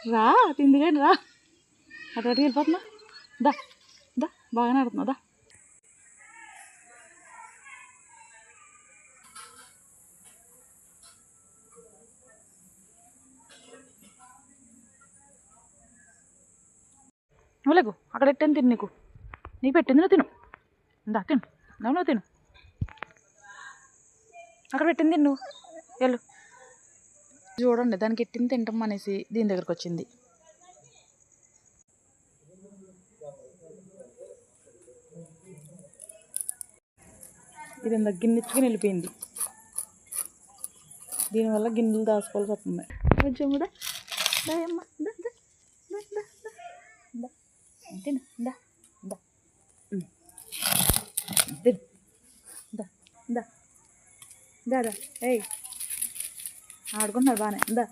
రా తిందిగాని రా అటు వెళ్ళిపోతున్నా దా దా బాగానే ఆడుతున్నా దా నువ్వులేకు అక్కడ పెట్టాను తిను నీకు పెట్టింది నువ్వు తిను దా తిను నువ్వు తిను అక్కడ పెట్టింది తిను వెళ్ళు చూడండి దానికి ఎట్టింది తింటాం అనేసి దీని దగ్గరకు వచ్చింది ఇది ఇంత గిన్నెచ్చుకుని వెళ్ళిపోయింది దీనివల్ల గిన్నెలు దాచుకోవాల్సి వస్తుంది కొంచెం కూడా దాయమ్మ తిను దా దా తిను దా దా దా దా ఏయ్ ఆడుకుంటున్నారు బాగానే దా